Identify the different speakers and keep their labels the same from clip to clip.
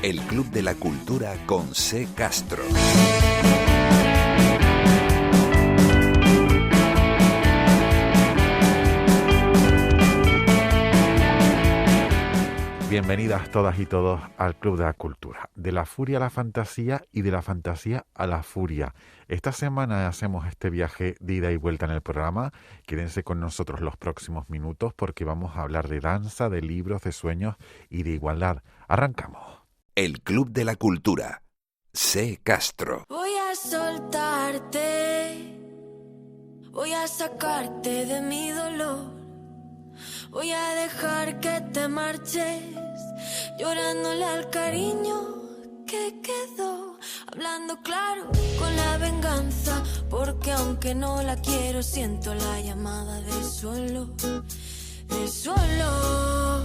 Speaker 1: El Club de la Cultura con C. Castro.
Speaker 2: Bienvenidas todas y todos al Club de la Cultura, de la furia a la fantasía y de la fantasía a la furia. Esta semana hacemos este viaje de ida y vuelta en el programa. Quédense con nosotros los próximos minutos porque vamos a hablar de danza, de libros, de sueños y de igualdad. Arrancamos.
Speaker 1: El Club de la Cultura. C. Castro.
Speaker 3: Voy a soltarte, voy a sacarte de mi dolor, voy a dejar que te marches, llorándole al cariño que quedó, hablando claro con la venganza, porque aunque no la quiero siento la llamada de suelo, de suelo,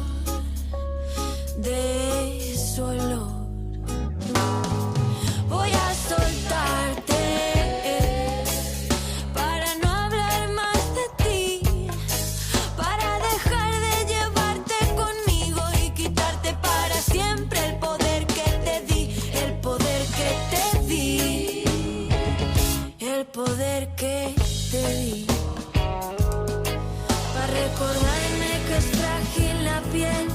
Speaker 3: de suelo. Voy a soltarte para no hablar más de ti, para dejar de llevarte conmigo y quitarte para siempre el poder que te di, el poder que te di, el poder que te di. Para recordarme que es frágil la piel,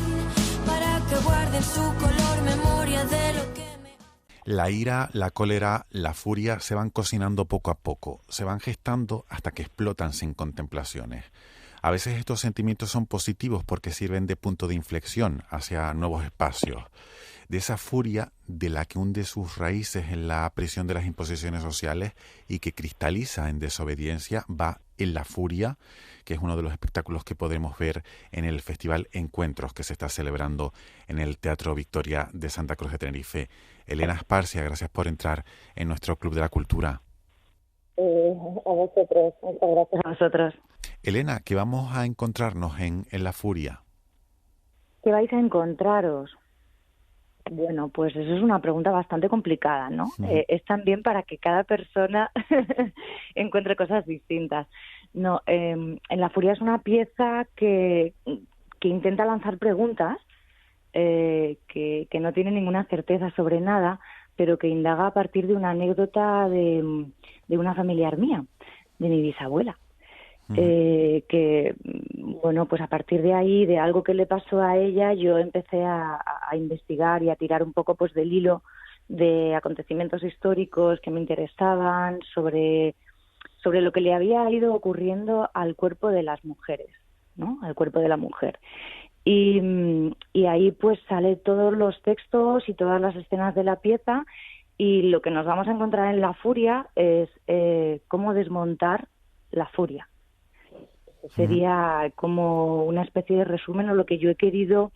Speaker 3: para que guarde en su color memoria de lo que
Speaker 2: La ira, la cólera, la furia se van cocinando poco a poco, se van gestando hasta que explotan sin contemplaciones. A veces estos sentimientos son positivos porque sirven de punto de inflexión hacia nuevos espacios. De esa furia de la que hunde sus raíces en la presión de las imposiciones sociales y que cristaliza en desobediencia, va en la furia, que es uno de los espectáculos que podemos ver en el Festival Encuentros que se está celebrando en el Teatro Victoria de Santa Cruz de Tenerife. Elena Esparcia, gracias por entrar en nuestro Club de la Cultura.
Speaker 4: A vosotros, muchas gracias a vosotros.
Speaker 2: Elena, ¿qué vamos a encontrarnos en la furia?
Speaker 4: ¿Qué vais a encontraros? Bueno, pues eso es una pregunta bastante complicada, ¿no? Es también para que cada persona encuentre cosas distintas. No, en La Furia es una pieza que intenta lanzar preguntas, que no tiene ninguna certeza sobre nada, pero que indaga a partir de una anécdota de una familiar mía, de mi bisabuela. Que, bueno, pues a partir de ahí, de algo que le pasó a ella, yo empecé a investigar y a tirar un poco pues del hilo de acontecimientos históricos que me interesaban sobre lo que le había ido ocurriendo al cuerpo de las mujeres, ¿no? Al cuerpo de la mujer. Y ahí pues sale todos los textos y todas las escenas de la pieza, y lo que nos vamos a encontrar en La Furia es cómo desmontar la furia. Sería como una especie de resumen o lo que yo he querido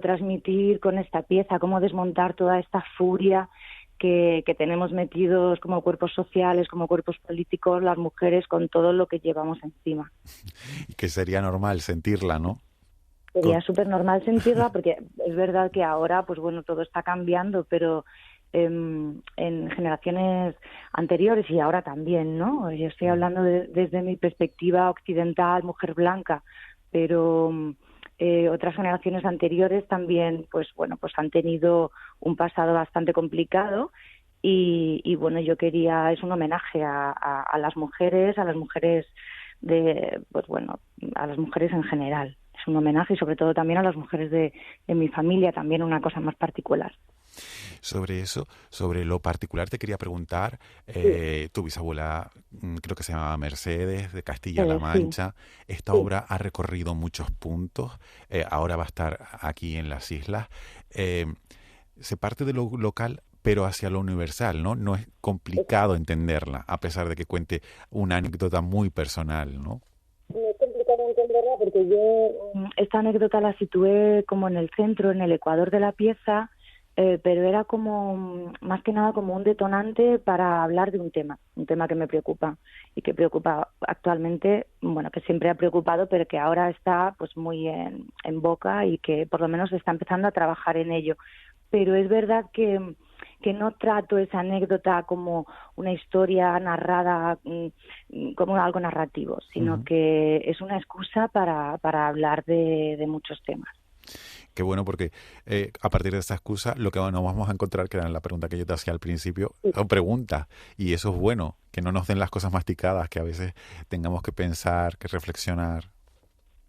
Speaker 4: transmitir con esta pieza, cómo desmontar toda esta furia que tenemos metidos como cuerpos sociales, como cuerpos políticos, las mujeres, con todo lo que llevamos encima.
Speaker 2: Y que sería normal sentirla, ¿no?
Speaker 4: Sería súper normal sentirla, porque es verdad que ahora, pues bueno, todo está cambiando, pero en generaciones anteriores y ahora también, ¿no? Yo estoy hablando desde mi perspectiva occidental, mujer blanca, pero otras generaciones anteriores también, pues bueno, pues han tenido un pasado bastante complicado y bueno, yo quería, es un homenaje a las mujeres, a las mujeres pues bueno, a las mujeres en general. Es un homenaje y sobre todo también a las mujeres de mi familia, también una cosa más particular.
Speaker 2: Sobre eso, sobre lo particular, te quería preguntar, tu bisabuela, creo que se llamaba Mercedes, de Castilla-La Mancha. Sí. Esta obra ha recorrido muchos puntos, ahora va a estar aquí en las islas. Se parte de lo local, pero hacia lo universal, ¿no? No es complicado entenderla, a pesar de que cuente una anécdota muy personal, ¿no?
Speaker 4: No es complicado entenderla porque yo esta anécdota la situé como en el centro, en el ecuador de la pieza, pero era como, más que nada, como un detonante para hablar de un tema que me preocupa y que preocupa actualmente, bueno, que siempre ha preocupado, pero que ahora está pues muy en boca y que por lo menos se está empezando a trabajar en ello. Pero es verdad que no trato esa anécdota como una historia narrada, como algo narrativo, sino que es una excusa para hablar de muchos temas.
Speaker 2: Qué bueno, porque a partir de esa excusa lo que nos vamos a encontrar, que era la pregunta que yo te hacía al principio, son preguntas. Y eso es bueno, que no nos den las cosas masticadas, que a veces tengamos que pensar, que reflexionar.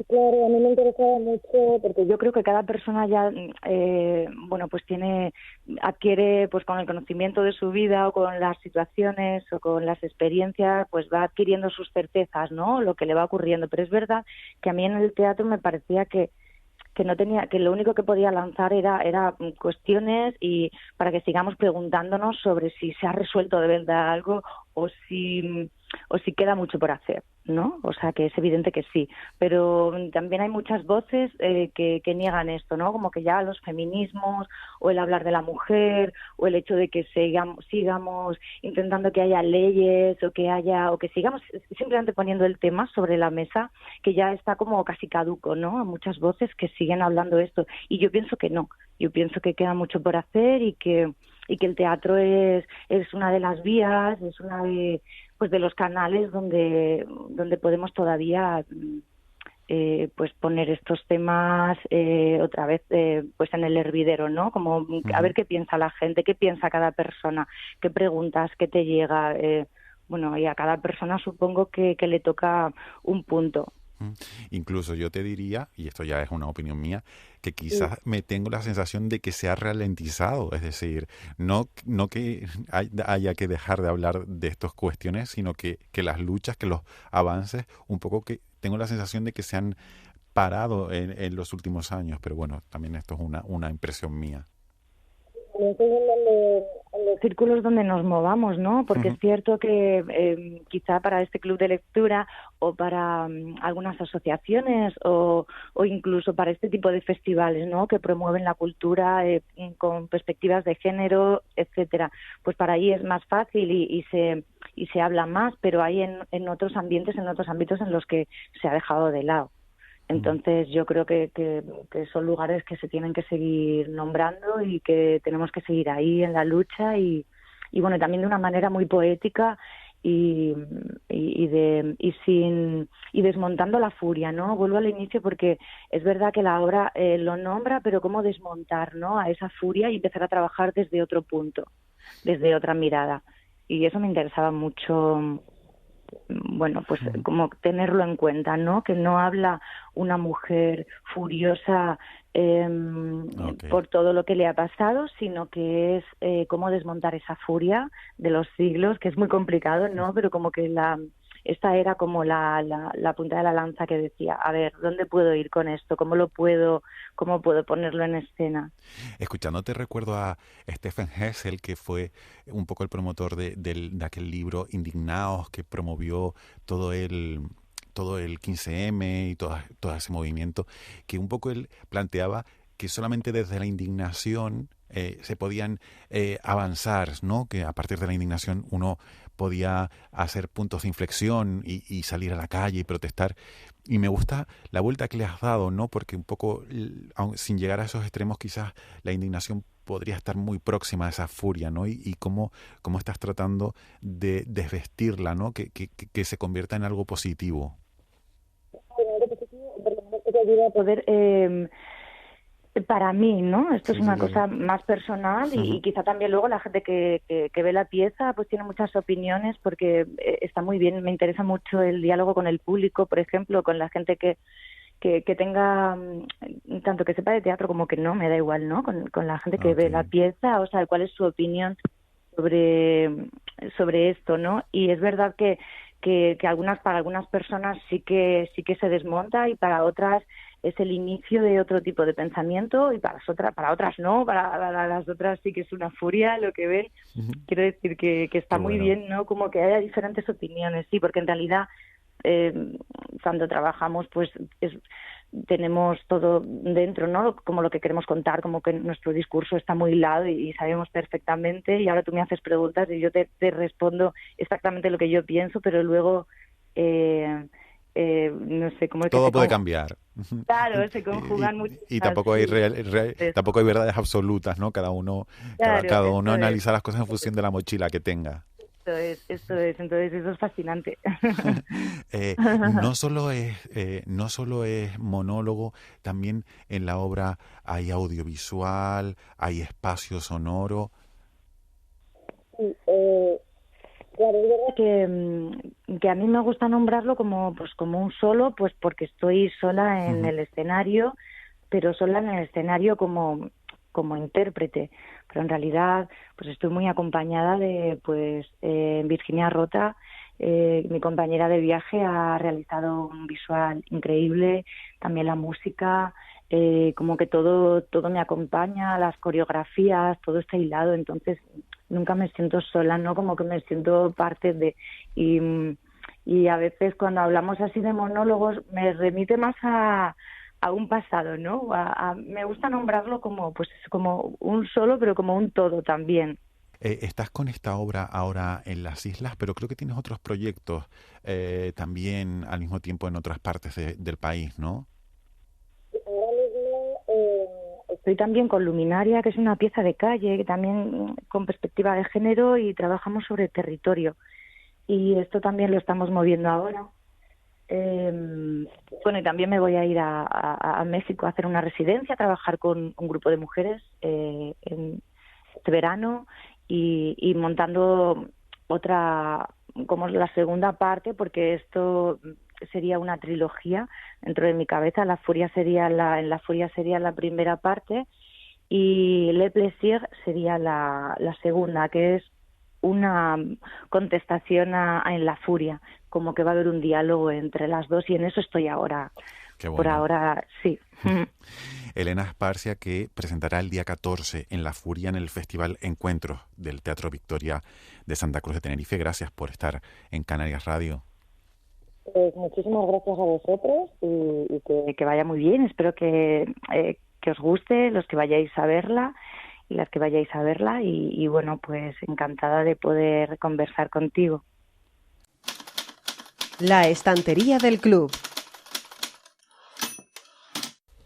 Speaker 4: Claro, a mí me interesaba mucho porque yo creo que cada persona ya, bueno, pues adquiere, pues con el conocimiento de su vida o con las situaciones o con las experiencias, pues va adquiriendo sus certezas, ¿no? Lo que le va ocurriendo. Pero es verdad que a mí en el teatro me parecía que no tenía, que lo único que podía lanzar era cuestiones y para que sigamos preguntándonos sobre si se ha resuelto de verdad algo o si queda mucho por hacer, ¿no? O sea, que es evidente que sí, pero también hay muchas voces que niegan esto, ¿no? Como que ya los feminismos o el hablar de la mujer o el hecho de que sigamos intentando que haya leyes o que sigamos simplemente poniendo el tema sobre la mesa, que ya está como casi caduco, ¿no? Hay muchas voces que siguen hablando esto y yo pienso que no, yo pienso que queda mucho por hacer y que el teatro es una de las vías, es una de los canales donde podemos todavía pues poner estos temas otra vez pues en el hervidero, ¿no? Como a ver qué piensa la gente, qué piensa cada persona, qué preguntas, qué te llega. Bueno, y a cada persona supongo que le toca un punto.
Speaker 2: Incluso yo te diría, y esto ya es una opinión mía, que quizás me tengo la sensación de que se ha ralentizado, es decir, no que haya que dejar de hablar de estas cuestiones, sino que las luchas, que los avances, un poco que tengo la sensación de que se han parado en los últimos años, pero bueno, también esto es una impresión mía.
Speaker 4: En los círculos donde nos movamos, ¿no? Porque es cierto que quizá para este club de lectura o para algunas asociaciones o incluso para este tipo de festivales, ¿no? Que promueven la cultura con perspectivas de género, etcétera. Pues para ahí es más fácil y se habla más, pero hay en otros ambientes, en otros ámbitos en los que se ha dejado de lado. Entonces yo creo que son lugares que se tienen que seguir nombrando y que tenemos que seguir ahí en la lucha y bueno, también de una manera muy poética y desmontando la furia, ¿no? Vuelvo al inicio porque es verdad que la obra lo nombra, pero cómo desmontar, ¿no? A esa furia y empezar a trabajar desde otro punto, desde otra mirada. Y eso me interesaba mucho. Bueno, pues como tenerlo en cuenta, ¿no? Que no habla una mujer furiosa por todo lo que le ha pasado, sino que es cómo desmontar esa furia de los siglos, que es muy complicado, ¿no? Pero como que esta era como la punta de la lanza que decía, a ver, ¿dónde puedo ir con esto? ¿Cómo puedo ponerlo en escena?
Speaker 2: Escuchándote recuerdo a Stephen Hessel, que fue un poco el promotor de aquel libro Indignaos, que promovió todo el 15M y todo ese movimiento, que un poco él planteaba que solamente desde la indignación se podían avanzar, ¿no? Que a partir de la indignación uno podía hacer puntos de inflexión y salir a la calle y protestar. Y me gusta la vuelta que le has dado, ¿no? Porque un poco, sin llegar a esos extremos, quizás la indignación podría estar muy próxima a esa furia, ¿no? Y cómo estás tratando de desvestirla, ¿no? Que se convierta en algo positivo.
Speaker 4: Que te ayuda a poder... para mí, ¿no? Esto es una cosa más personal y quizá también luego la gente que ve la pieza pues tiene muchas opiniones porque está muy bien. Me interesa mucho el diálogo con el público, por ejemplo, con la gente que tenga, tanto que sepa de teatro como que no, me da igual, ¿no? Con la gente que ve la pieza, o sea, cuál es su opinión sobre esto, ¿no? Y es verdad que para algunas personas sí que se desmonta y para otras es el inicio de otro tipo de pensamiento y para otras no, para las otras sí que es una furia lo que ven. Quiero decir que está muy bien, ¿no? Como que haya diferentes opiniones, sí, porque en realidad cuando trabajamos pues tenemos todo dentro, ¿no? Como lo que queremos contar, como que nuestro discurso está muy hilado y sabemos perfectamente y ahora tú me haces preguntas y yo te respondo exactamente lo que yo pienso, pero luego no sé cómo es que
Speaker 2: todo puede cambiar.
Speaker 4: Claro, se conjugan muchas
Speaker 2: y tampoco hay tampoco hay verdades absolutas, ¿no? Cada uno analiza las cosas en función de la mochila que tenga.
Speaker 4: Esto es. Entonces eso es fascinante.
Speaker 2: No solo es monólogo, también en la obra hay audiovisual, hay espacio sonoro.
Speaker 4: Sí, claro, es verdad que a mí me gusta nombrarlo como un solo, pues porque estoy sola en el escenario, pero sola en el escenario como intérprete. Pero en realidad pues estoy muy acompañada de Virginia Rota, mi compañera de viaje, ha realizado un visual increíble, también la música, como que todo me acompaña, las coreografías, todo está hilado, entonces nunca me siento sola, ¿no? Como que me siento parte de... Y a veces cuando hablamos así de monólogos me remite más a un pasado, ¿no? Me gusta nombrarlo como un solo, pero como un todo también.
Speaker 2: Estás con esta obra ahora en las islas, pero creo que tienes otros proyectos también al mismo tiempo en otras partes del país, ¿no?
Speaker 4: Ahora mismo estoy también con Luminaria, que es una pieza de calle, que también con perspectiva de género, y trabajamos sobre territorio. Y esto también lo estamos moviendo ahora. Bueno, y también me voy a ir a México a hacer una residencia, a trabajar con un grupo de mujeres en este verano y montando otra, como la segunda parte, porque esto sería una trilogía dentro de mi cabeza. En La Furia sería la primera parte y Le Plaisir sería la segunda, que es una contestación en La Furia, como que va a haber un diálogo entre las dos, y en eso estoy ahora.
Speaker 2: Qué bueno.
Speaker 4: Por ahora, sí.
Speaker 2: Elena Esparcia, que presentará el día 14 en La Furia en el Festival Encuentros del Teatro Victoria de Santa Cruz de Tenerife. Gracias por estar en Canarias Radio.
Speaker 4: Pues muchísimas gracias a vosotros y que vaya muy bien. Espero que os guste, los que vayáis a verla y las que vayáis a verla, y bueno, pues encantada de poder conversar contigo.
Speaker 5: La estantería del club.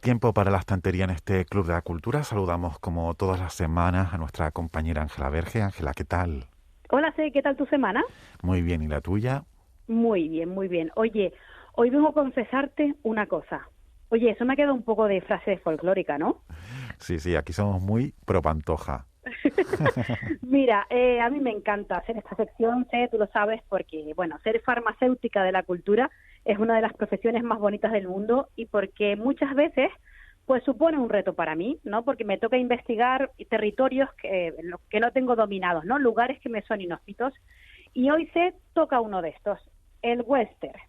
Speaker 2: Tiempo para la estantería en este Club de la Cultura. Saludamos como todas las semanas a nuestra compañera Ángela Verge. Ángela, ¿qué tal?
Speaker 6: Hola, Sé, ¿qué tal tu semana?
Speaker 2: Muy bien, ¿y la tuya?
Speaker 6: Muy bien, muy bien. Oye, hoy vengo a confesarte una cosa. Oye, eso me ha quedado un poco de frase folclórica, ¿no?
Speaker 2: Sí, aquí somos muy pro Pantoja.
Speaker 6: Mira, a mí me encanta hacer esta sección, Sé, tú lo sabes, porque, bueno, ser farmacéutica de la cultura es una de las profesiones más bonitas del mundo, y porque muchas veces pues supone un reto para mí, ¿no? Porque me toca investigar territorios que no tengo dominados, ¿no? Lugares que me son inhóspitos, y hoy toca uno de estos, el western.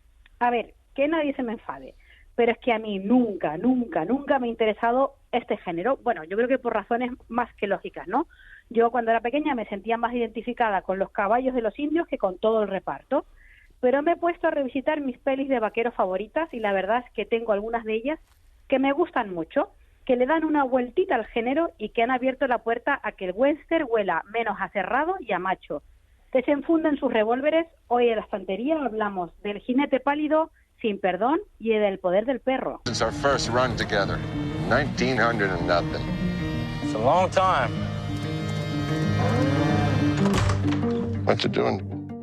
Speaker 6: A ver, que nadie se me enfade, pero es que a mí nunca me ha interesado este género. Bueno, yo creo que por razones más que lógicas, ¿no? Yo cuando era pequeña me sentía más identificada con los caballos de los indios que con todo el reparto, pero me he puesto a revisitar mis pelis de vaqueros favoritas, y la verdad es que tengo algunas de ellas que me gustan mucho, que le dan una vueltita al género y que han abierto la puerta a que el western huela menos a cerrado y a macho. Desenfunden sus revólveres. Hoy en la estantería hablamos del Jinete Pálido, Sin Perdón y del Poder del Perro.
Speaker 7: Since our first run together, 1900 and nothing.
Speaker 8: It's a long time.
Speaker 7: What you doing?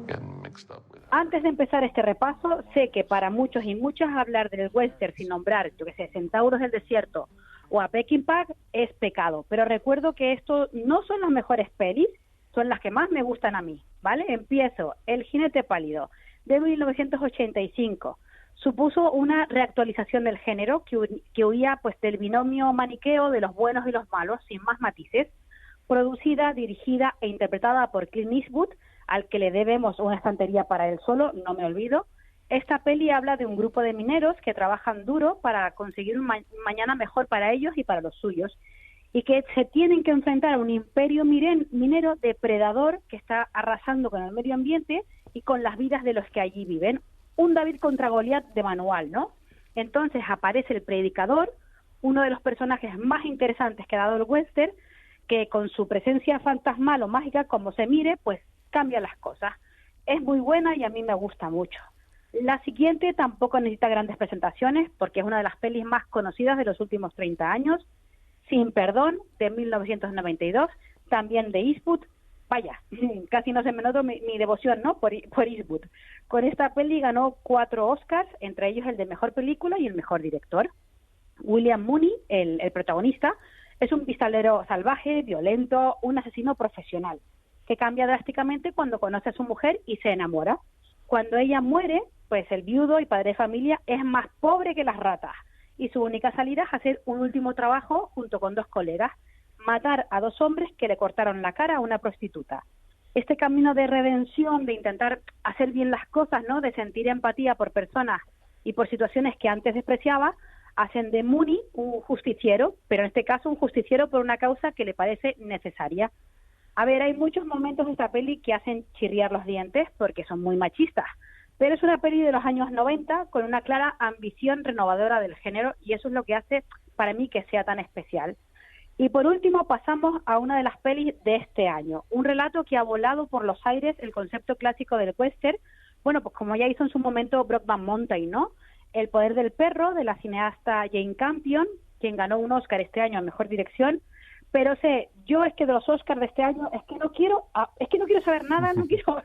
Speaker 7: Getting mixed up with her.
Speaker 6: Antes de empezar este repaso, sé que para muchos y muchas hablar del western sin nombrar, yo que sé, Centauros del Desierto o a Peckinpah es pecado, pero recuerdo que esto no son las mejores pelis, son las que más me gustan a mí, ¿vale? Empiezo. El Jinete Pálido, de 1985. Supuso una reactualización del género que huía pues del binomio maniqueo de los buenos y los malos, sin más matices, producida, dirigida e interpretada por Clint Eastwood, al que le debemos una estantería para él solo, no me olvido. Esta peli habla de un grupo de mineros que trabajan duro para conseguir un mañana mejor para ellos y para los suyos, y que se tienen que enfrentar a un imperio minero depredador que está arrasando con el medio ambiente y con las vidas de los que allí viven. Un David contra Goliat de manual, ¿no? Entonces aparece el predicador, uno de los personajes más interesantes que ha dado el western, que con su presencia fantasmal o mágica, como se mire, pues cambia las cosas. Es muy buena y a mí me gusta mucho. La siguiente tampoco necesita grandes presentaciones, porque es una de las pelis más conocidas de los últimos 30 años, Sin Perdón, de 1992, también de Eastwood, vaya, casi no se me nota mi devoción, ¿no? Por Eastwood. Con esta peli ganó 4 Oscars, entre ellos el de Mejor Película y el Mejor Director. William Mooney, el protagonista, es un pistolero salvaje, violento, un asesino profesional, que cambia drásticamente cuando conoce a su mujer y se enamora. Cuando ella muere, pues el viudo y padre de familia es más pobre que las ratas, y su única salida es hacer un último trabajo junto con 2 colegas, matar a 2 hombres que le cortaron la cara a una prostituta. Este camino de redención, de intentar hacer bien las cosas, ¿no? De sentir empatía por personas y por situaciones que antes despreciaba, hacen de Mooney un justiciero, pero en este caso un justiciero por una causa que le parece necesaria. A ver, hay muchos momentos de esta peli que hacen chirriar los dientes porque son muy machistas, pero es una peli de los años 90 con una clara ambición renovadora del género, y eso es lo que hace para mí que sea tan especial. Y por último pasamos a una de las pelis de este año, un relato que ha volado por los aires el concepto clásico del western, bueno, pues como ya hizo en su momento Brokeback Mountain, ¿no? El poder del perro, de la cineasta Jane Campion, quien ganó un Oscar este año a Mejor Dirección. Pero yo es que de los Oscars de este año es que no quiero saber nada, no quiero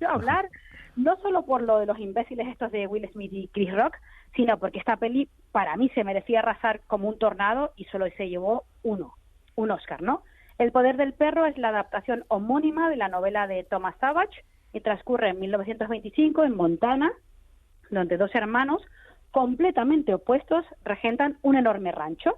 Speaker 6: hablar, no solo por lo de los imbéciles estos de Will Smith y Chris Rock, sino porque esta peli para mí se merecía arrasar como un tornado y solo se llevó un Oscar, ¿no? El poder del perro es la adaptación homónima de la novela de Thomas Savage y transcurre en 1925 en Montana, donde 2 hermanos completamente opuestos regentan un enorme rancho.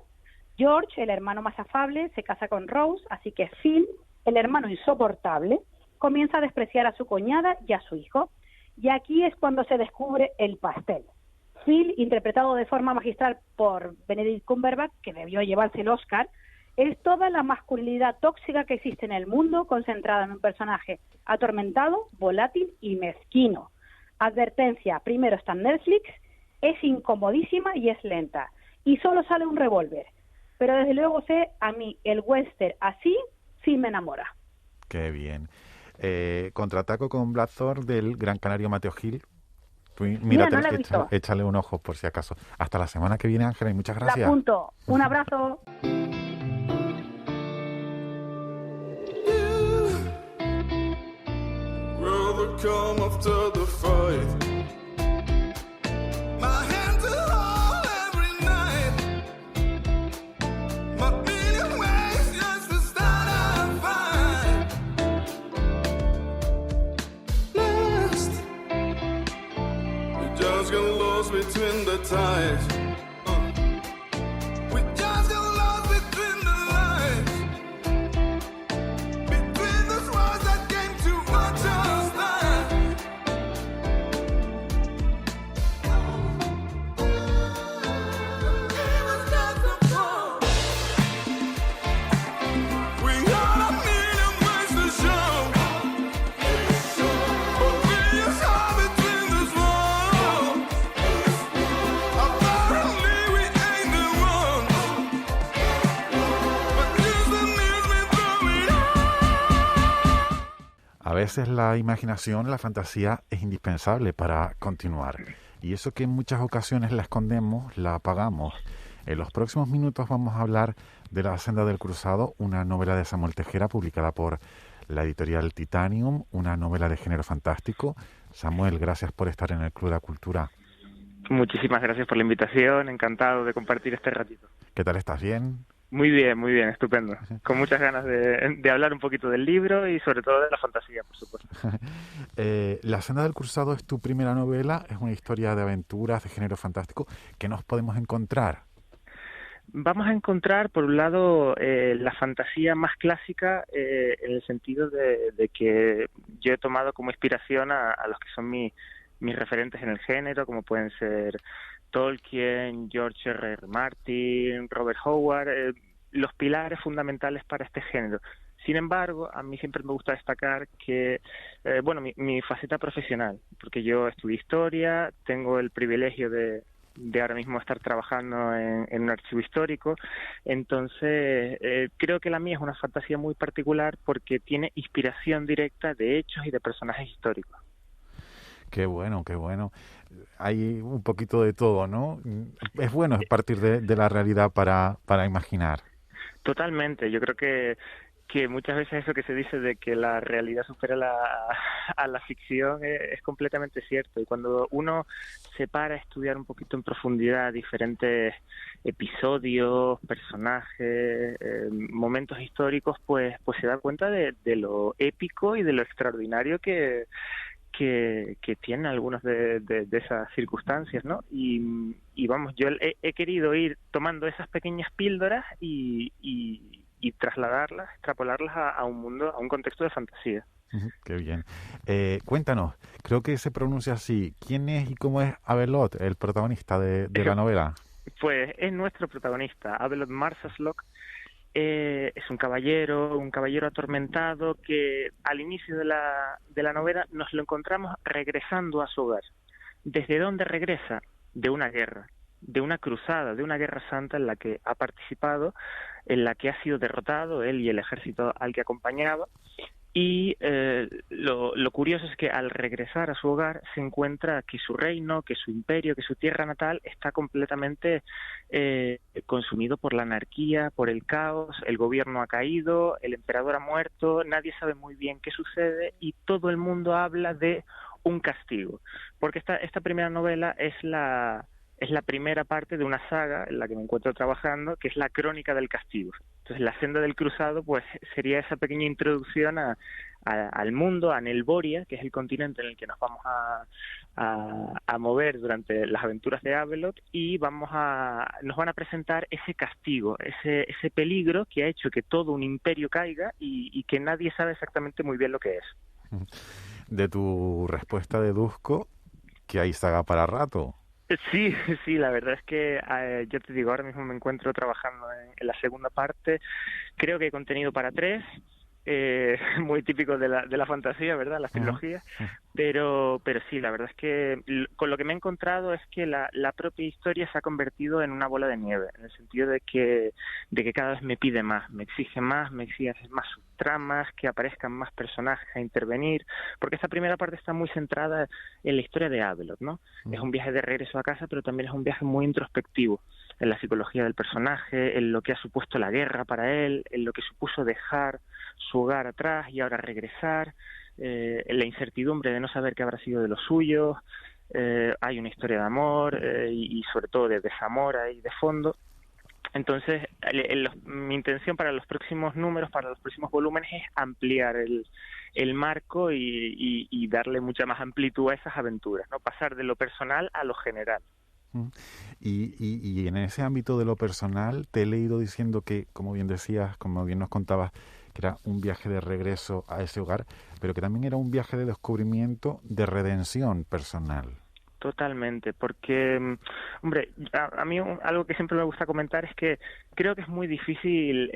Speaker 6: George, el hermano más afable, se casa con Rose, así que Phil, el hermano insoportable, comienza a despreciar a su cuñada y a su hijo. Y aquí es cuando se descubre el pastel. Phil, interpretado de forma magistral por Benedict Cumberbatch, que debió llevarse el Oscar, es toda la masculinidad tóxica que existe en el mundo, concentrada en un personaje atormentado, volátil y mezquino. Advertencia, primero está en Netflix, es incomodísima y es lenta, y solo sale un revólver. Pero desde luego a mí el western así sí me enamora.
Speaker 2: Qué bien. Contraataco con Black Thor del gran canario Mateo Gil. Mírate, no échale un ojo por si acaso. Hasta la semana que viene, Ángela, y muchas gracias.
Speaker 6: La apunto. Un abrazo.
Speaker 9: Between the tides, we just got lost between the lines, between the words that came to understand. It was just a fall. We had a million ways to show, but we just are between this world.
Speaker 2: A veces la imaginación, la fantasía es indispensable para continuar. Y eso que en muchas ocasiones la escondemos, la apagamos. En los próximos minutos vamos a hablar de La Senda del Cruzado, una novela de Samuel Tejera publicada por la editorial Titanium, una novela de género fantástico. Samuel, gracias por estar en el Club de la Cultura.
Speaker 10: Muchísimas gracias por la invitación, encantado de compartir este ratito.
Speaker 2: ¿Qué tal, estás bien?
Speaker 10: Muy bien, estupendo. Con muchas ganas de hablar un poquito del libro y sobre todo de la fantasía, por supuesto.
Speaker 2: La Senda del Cruzado es tu primera novela, es una historia de aventuras de género fantástico. ¿Qué nos podemos encontrar?
Speaker 10: Vamos a encontrar, por un lado, la fantasía más clásica, en el sentido de que yo he tomado como inspiración a los que son mis referentes en el género, como pueden ser Tolkien, George R.R. Martin, Robert Howard, los pilares fundamentales para este género. Sin embargo, a mí siempre me gusta destacar que, mi faceta profesional, porque yo estudié historia, tengo el privilegio de ahora mismo estar trabajando en un archivo histórico, entonces creo que la mía es una fantasía muy particular porque tiene inspiración directa de hechos y de personajes históricos.
Speaker 2: Qué bueno, qué bueno. Hay un poquito de todo, ¿no? Es bueno partir de la realidad para imaginar.
Speaker 10: Totalmente. Yo creo que que muchas veces eso que se dice de que la realidad supera a la ficción es completamente cierto. Y cuando uno se para a estudiar un poquito en profundidad diferentes episodios, personajes, momentos históricos, pues se da cuenta de lo épico y de lo extraordinario que tienen algunas de esas circunstancias, ¿no? Y vamos, yo he querido ir tomando esas pequeñas píldoras y trasladarlas, extrapolarlas a un mundo, a un contexto de fantasía.
Speaker 2: Qué bien. Cuéntanos, creo que se pronuncia así, ¿quién es y cómo es Abeloth, el protagonista de la novela?
Speaker 10: Pues es nuestro protagonista, Abeloth Marsaslok. Es un caballero atormentado que al inicio de la novela nos lo encontramos regresando a su hogar. ¿Desde dónde regresa? De una guerra, de una cruzada, de una guerra santa en la que ha participado, en la que ha sido derrotado él y el ejército al que acompañaba. Y lo curioso es que al regresar a su hogar se encuentra que su reino, que su imperio, que su tierra natal está completamente consumido por la anarquía, por el caos, el gobierno ha caído, el emperador ha muerto, nadie sabe muy bien qué sucede y todo el mundo habla de un castigo. Porque esta primera novela es la primera parte de una saga en la que me encuentro trabajando, que es la Crónica del Castigo. Entonces, la senda del cruzado, pues, sería esa pequeña introducción al mundo, a Nelvoria, que es el continente en el que nos vamos a mover durante las aventuras de Abeloth, y nos van a presentar ese castigo, ese peligro que ha hecho que todo un imperio caiga y que nadie sabe exactamente muy bien lo que es.
Speaker 2: De tu respuesta deduzco que hay saga para rato.
Speaker 10: Sí, la verdad es que yo te digo, ahora mismo me encuentro trabajando en la segunda parte. Creo que hay contenido para 3, muy típico de la fantasía, ¿verdad? La trilogía. Pero sí, la verdad es que con lo que me he encontrado es que la propia historia se ha convertido en una bola de nieve, en el sentido de que cada vez me pide más, me exige más subtramas, que aparezcan más personajes a intervenir, porque esta primera parte está muy centrada en la historia de Abeloth, ¿no? Es un viaje de regreso a casa, pero también es un viaje muy introspectivo en la psicología del personaje, en lo que ha supuesto la guerra para él, en lo que supuso dejar su hogar atrás y ahora regresar, en la incertidumbre de no saber qué habrá sido de los suyos. Hay una historia de amor y sobre todo de desamor ahí de fondo. Entonces, mi intención para los próximos números, para los próximos volúmenes, es ampliar el marco y darle mucha más amplitud a esas aventuras, ¿no? Pasar de lo personal a lo general.
Speaker 2: Y en ese ámbito de lo personal, te he leído diciendo que, como bien decías, como bien nos contabas, que era un viaje de regreso a ese hogar, pero que también era un viaje de descubrimiento, de redención personal.
Speaker 10: Totalmente, porque, hombre, a mí algo que siempre me gusta comentar es que creo que es muy difícil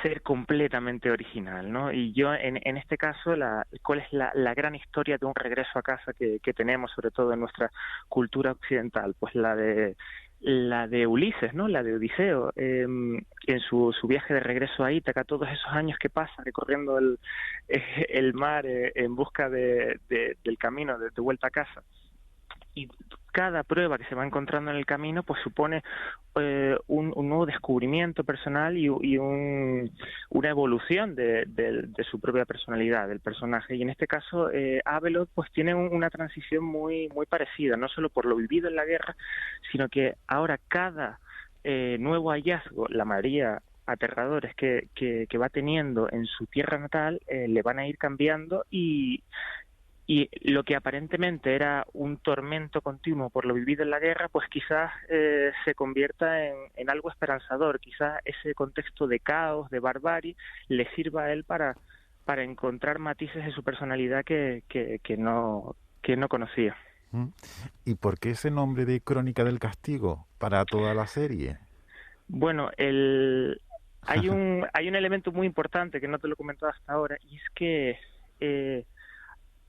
Speaker 10: ser completamente original, ¿no? Y yo, en este caso, ¿cuál es la gran historia de un regreso a casa que tenemos, sobre todo en nuestra cultura occidental? Pues la de Ulises, ¿no? La de Odiseo, en su viaje de regreso a Ítaca, todos esos años que pasa recorriendo el mar en busca del camino de vuelta a casa. Y cada prueba que se va encontrando en el camino pues supone un nuevo descubrimiento personal y una evolución de su propia personalidad, del personaje. Y en este caso Abeloth pues tiene una transición muy parecida, no solo por lo vivido en la guerra, sino que ahora cada nuevo hallazgo, la mayoría aterradores que va teniendo en su tierra natal, le van a ir cambiando y lo que aparentemente era un tormento continuo por lo vivido en la guerra, pues quizás se convierta en algo esperanzador. Quizás ese contexto de caos, de barbarie, le sirva a él para encontrar matices de su personalidad que no conocía.
Speaker 2: ¿Y por qué ese nombre de Crónica del Castigo para toda la serie?
Speaker 10: Bueno, hay un elemento muy importante que no te lo he comentado hasta ahora, y es que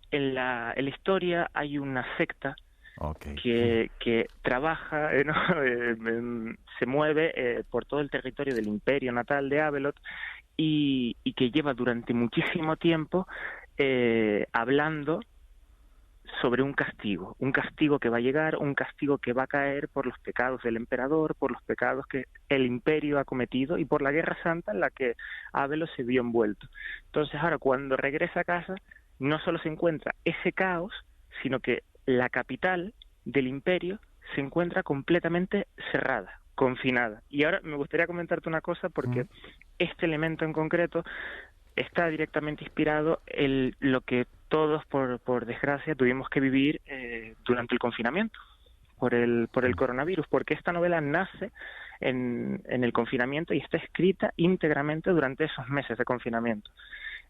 Speaker 10: en la historia hay una secta que trabaja, se mueve por todo el territorio del imperio natal de Abeloth y que lleva durante muchísimo tiempo hablando sobre un castigo que va a llegar, un castigo que va a caer por los pecados del emperador, por los pecados que el imperio ha cometido y por la Guerra Santa en la que Ávelo se vio envuelto. Entonces ahora cuando regresa a casa no solo se encuentra ese caos, sino que la capital del imperio se encuentra completamente cerrada, confinada. Y ahora me gustaría comentarte una cosa porque este elemento en concreto está directamente inspirado en lo que todos, por desgracia, tuvimos que vivir durante el confinamiento por el coronavirus, porque esta novela nace en el confinamiento y está escrita íntegramente durante esos meses de confinamiento.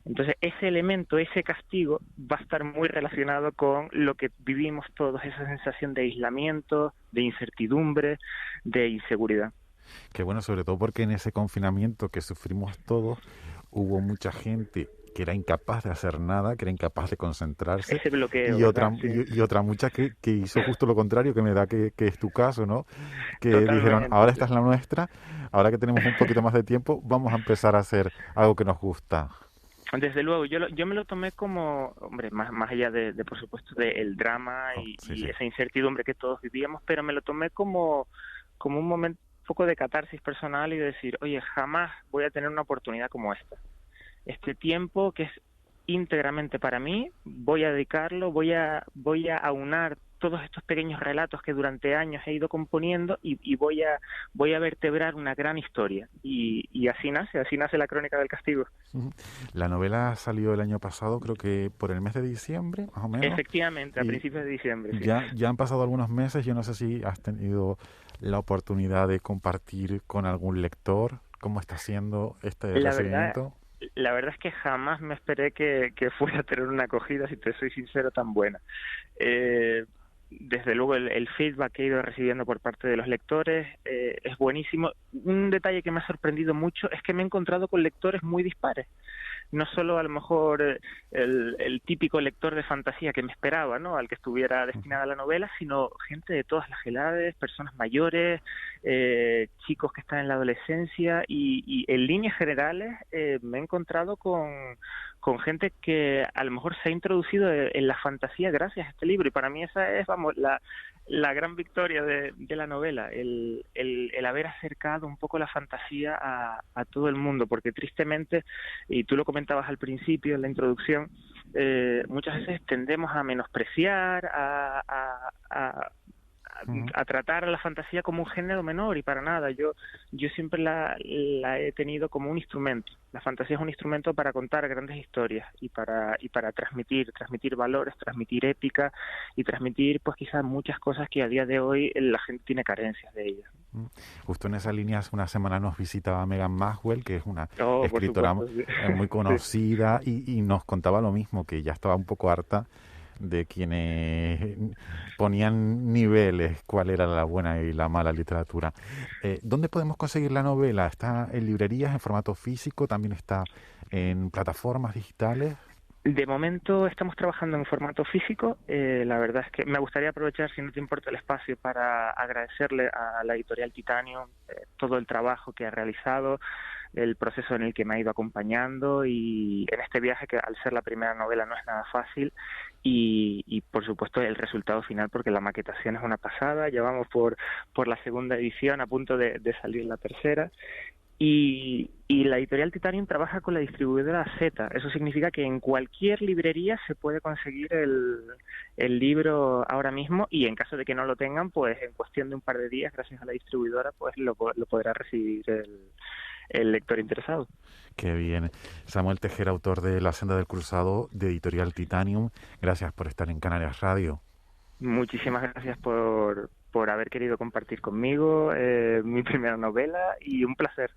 Speaker 10: Entonces, ese elemento, ese castigo, va a estar muy relacionado con lo que vivimos todos, esa sensación de aislamiento, de incertidumbre, de inseguridad.
Speaker 2: Que bueno, sobre todo porque en ese confinamiento que sufrimos todos, hubo mucha gente que era incapaz de hacer nada, que era incapaz de concentrarse.
Speaker 10: Ese bloqueo,
Speaker 2: y otra,
Speaker 10: sí.
Speaker 2: y otra mucha que hizo justo lo contrario, que me da que es tu caso, ¿no? Que
Speaker 10: Totalmente.
Speaker 2: Dijeron, ahora esta es la nuestra, ahora que tenemos un poquito más de tiempo, vamos a empezar a hacer algo que nos gusta.
Speaker 10: Desde luego, yo me lo tomé como, hombre, más allá de por supuesto, del drama y esa incertidumbre que todos vivíamos, pero me lo tomé como un momento, un poco de catarsis personal y de decir, oye, jamás voy a tener una oportunidad como esta. Este tiempo que es íntegramente para mí, voy a dedicarlo, voy a aunar todos estos pequeños relatos que durante años he ido componiendo y voy a vertebrar una gran historia. Y así nace La Crónica del Castigo.
Speaker 2: La novela salió el año pasado, creo que por el mes de diciembre, más o menos.
Speaker 10: Efectivamente, a principios de diciembre. Sí.
Speaker 2: Ya han pasado algunos meses, yo no sé si has tenido la oportunidad de compartir con algún lector cómo está siendo este recibimiento.
Speaker 10: La verdad es que jamás me esperé que fuera a tener una acogida, si te soy sincero, tan buena. Desde luego el feedback que he ido recibiendo por parte de los lectores es buenísimo. Un detalle que me ha sorprendido mucho es que me he encontrado con lectores muy dispares. No solo a lo mejor el típico lector de fantasía que me esperaba, ¿no?, al que estuviera destinada la novela, sino gente de todas las edades, personas mayores, chicos que están en la adolescencia y en líneas generales me he encontrado con gente que a lo mejor se ha introducido en la fantasía gracias a este libro, y para mí esa es, vamos, la gran victoria de la novela, el haber acercado un poco la fantasía a todo el mundo, porque tristemente, y tú lo comentabas al principio en la introducción, muchas veces tendemos a menospreciar, a tratar a la fantasía como un género menor, y para nada. Yo siempre la he tenido como un instrumento. La fantasía es un instrumento para contar grandes historias y para transmitir valores, transmitir épica y transmitir, pues quizás muchas cosas que a día de hoy la gente tiene carencias de ellas.
Speaker 2: Justo en esa línea, hace una semana nos visitaba Megan Maxwell, que es una
Speaker 10: Oh,
Speaker 2: escritora
Speaker 10: por supuesto, sí.
Speaker 2: muy conocida, y nos contaba lo mismo, que ya estaba un poco harta de quienes ponían niveles, cuál era la buena y la mala literatura. ¿Dónde podemos conseguir la novela? ¿Está en librerías, en formato físico? ¿También está en plataformas digitales?
Speaker 10: De momento estamos trabajando en formato físico. La verdad es que me gustaría aprovechar, si no te importa el espacio, para agradecerle a la editorial Titanium todo el trabajo que ha realizado, el proceso en el que me ha ido acompañando, y en este viaje, que al ser la primera novela no es nada fácil, y por supuesto el resultado final, porque la maquetación es una pasada. Ya vamos por la segunda edición, a punto de salir la tercera. Y la editorial Titanium trabaja con la distribuidora Z. Eso significa que en cualquier librería se puede conseguir el libro ahora mismo, y en caso de que no lo tengan, pues en cuestión de un par de días, gracias a la distribuidora, pues lo podrá recibir el lector interesado.
Speaker 2: Qué bien. Samuel Tejera, autor de La Senda del Cruzado, de editorial Titanium, gracias por estar en Canarias Radio.
Speaker 10: Muchísimas gracias por haber querido compartir conmigo mi primera novela, y un placer,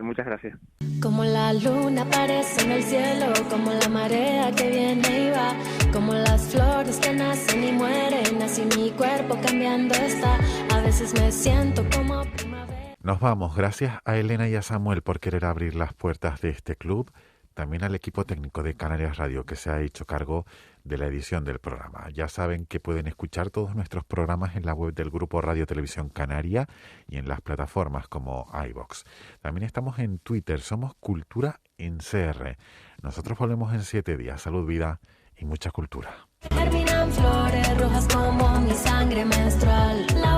Speaker 10: muchas gracias.
Speaker 3: Como la luna aparece en el cielo, como la marea que viene y va, como las flores que nacen y mueren, así mi cuerpo cambiando está, a veces me siento como primavera.
Speaker 2: Nos vamos. Gracias a Elena y a Samuel por querer abrir las puertas de este club, también al equipo técnico de Canarias Radio, que se ha hecho cargo de la edición del programa. Ya saben que pueden escuchar todos nuestros programas en la web del Grupo Radio Televisión Canaria y en las plataformas como iVoox. También estamos en Twitter, somos Cultura en CR. Nosotros volvemos en 7 días. Salud, vida y mucha cultura.
Speaker 3: Termina flores rojas como mi sangre menstrual. La